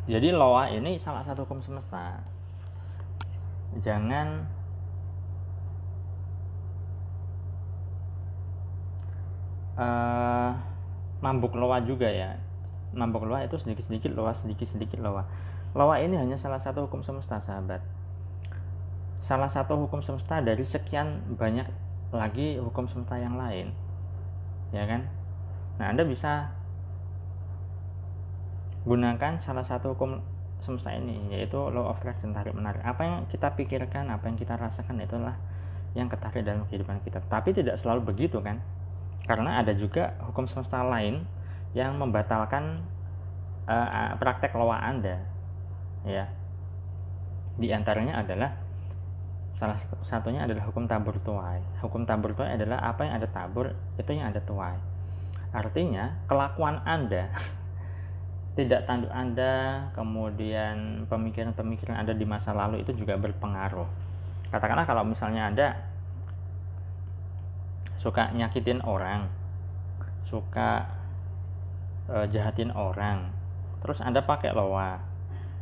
Jadi loa ini salah satu hukum semesta. Jangan mambuk loa juga ya. Mambuk loa itu sedikit-sedikit loa, sedikit-sedikit loa. Loa ini hanya salah satu hukum semesta, sahabat. Salah satu hukum semesta dari sekian banyak lagi hukum semesta yang lain, ya kan? Nah, Anda bisa gunakan salah satu hukum semesta ini, yaitu law of attraction, tarik menarik. Apa yang kita pikirkan, apa yang kita rasakan, itulah yang ketarik dalam kehidupan kita. Tapi tidak selalu begitu kan, karena ada juga hukum semesta lain yang membatalkan praktek loa Anda, ya. Di antaranya adalah salah satunya adalah hukum tabur tuai. Hukum tabur tuai adalah apa yang ada tabur itu yang ada tuai. Artinya kelakuan Anda, tidak tanduk Anda, kemudian pemikiran-pemikiran Anda di masa lalu itu juga berpengaruh. Katakanlah kalau misalnya Anda suka nyakitin orang, suka jahatin orang, terus Anda pakai loa,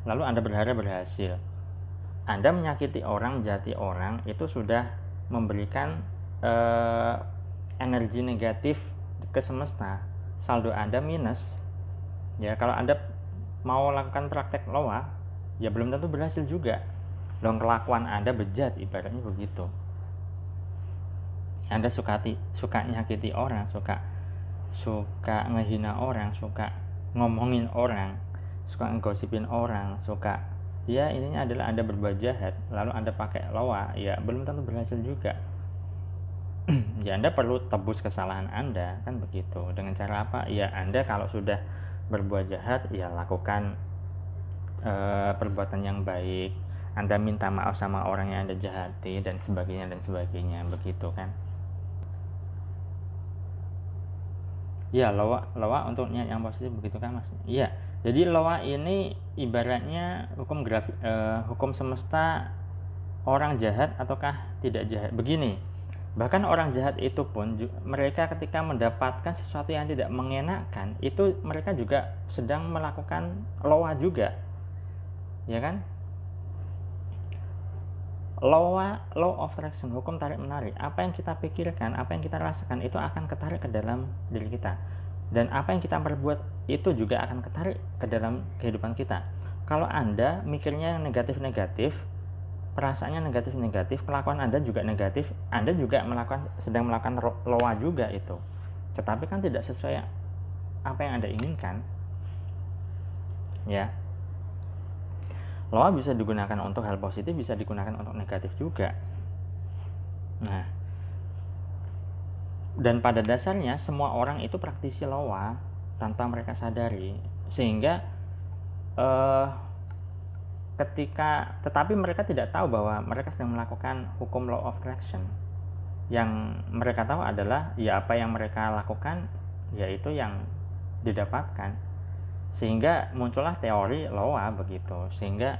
lalu Anda berharap berhasil. Anda menyakiti orang, menjahati orang, itu sudah memberikan energi negatif ke semesta. Saldo Anda minus. Ya, kalau Anda mau lakukan praktek loa, ya belum tentu berhasil juga. Dong, kelakuan Anda bejat, ibaratnya begitu. Anda suka nyakiti orang, suka ngehina orang, suka ngomongin orang, suka ngegosipin orang, suka, ya ininya adalah Anda berbuat jahat, lalu Anda pakai loa, ya belum tentu berhasil juga. Ya Anda perlu tebus kesalahan Anda, kan begitu. Dengan cara apa? Ya Anda kalau sudah berbuat jahat, ya lakukan perbuatan yang baik. Anda minta maaf sama orang yang Anda jahati dan sebagainya begitu kan. Ya, loa untuk niat yang positif begitu kan Mas? Iya. Jadi loa ini ibaratnya hukum semesta, orang jahat ataukah tidak jahat. Begini, bahkan orang jahat itu pun mereka ketika mendapatkan sesuatu yang tidak mengenakan, itu mereka juga sedang melakukan loa juga. Ya kan? Law of attraction, hukum tarik menarik. Apa yang kita pikirkan, apa yang kita rasakan, itu akan ketarik ke dalam diri kita. Dan apa yang kita perbuat itu juga akan ketarik ke dalam kehidupan kita. Kalau Anda mikirnya yang negatif-negatif, perasaannya negatif-negatif, kelakuan Anda juga negatif, Anda juga sedang melakukan loa juga itu. Tetapi kan tidak sesuai apa yang Anda inginkan. Ya. Loa bisa digunakan untuk hal positif, bisa digunakan untuk negatif juga. Nah, dan pada dasarnya semua orang itu praktisi loa tanpa mereka sadari, sehingga tetapi mereka tidak tahu bahwa mereka sedang melakukan hukum law of attraction. Yang mereka tahu adalah ya apa yang mereka lakukan, yaitu yang didapatkan. Sehingga muncullah teori loa begitu, sehingga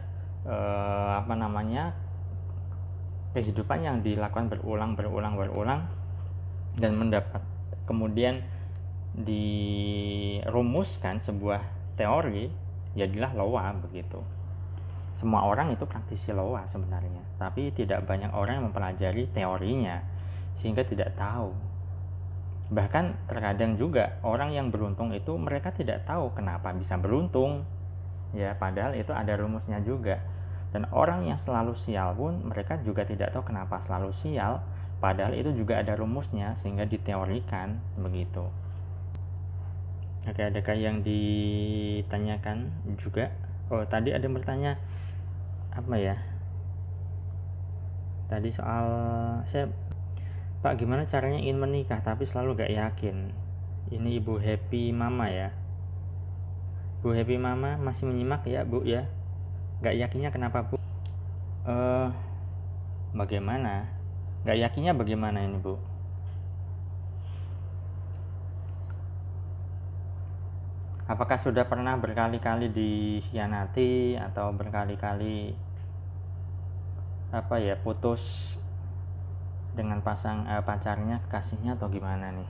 kehidupan yang dilakukan berulang dan kemudian dirumuskan sebuah teori, jadilah loa begitu. Semua orang itu praktisi loa sebenarnya, tapi tidak banyak orang yang mempelajari teorinya sehingga tidak tahu. Bahkan terkadang juga orang yang beruntung itu mereka tidak tahu kenapa bisa beruntung, ya padahal itu ada rumusnya juga. Dan orang yang selalu sial pun mereka juga tidak tahu kenapa selalu sial, padahal itu juga ada rumusnya sehingga diteorikan begitu. Oke, adakah yang ditanyakan juga? Oh, tadi ada yang bertanya apa ya? Tadi soal Pak, gimana caranya ingin menikah tapi selalu gak yakin? Ini Ibu Happy Mama ya. Bu Happy Mama masih menyimak ya Bu ya? Gak yakinnya kenapa Bu? Bagaimana? Gak yakinnya bagaimana ini Bu? Apakah sudah pernah berkali-kali dikhianati atau berkali-kali putus dengan pacarnya, kekasihnya, atau gimana nih?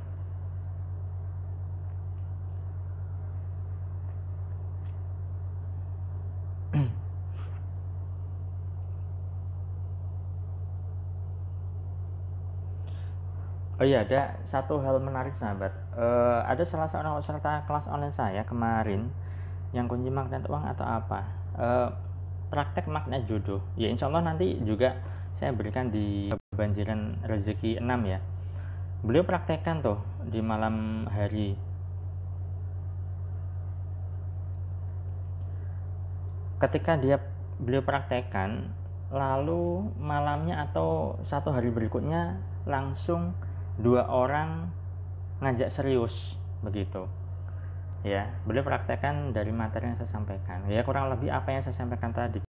Oh iya, ada satu hal menarik sahabat. Ada salah seorang peserta kelas online saya kemarin yang kunci magnet uang atau apa, praktek magnet jodoh. Ya insya Allah nanti juga saya berikan di kebanjiran rezeki 6 ya. Beliau praktekkan tuh di malam hari. Ketika beliau praktekkan, lalu malamnya atau satu hari berikutnya langsung 2 orang ngajak serius begitu. Ya, beliau praktekkan dari materi yang saya sampaikan. Ya kurang lebih apa yang saya sampaikan tadi.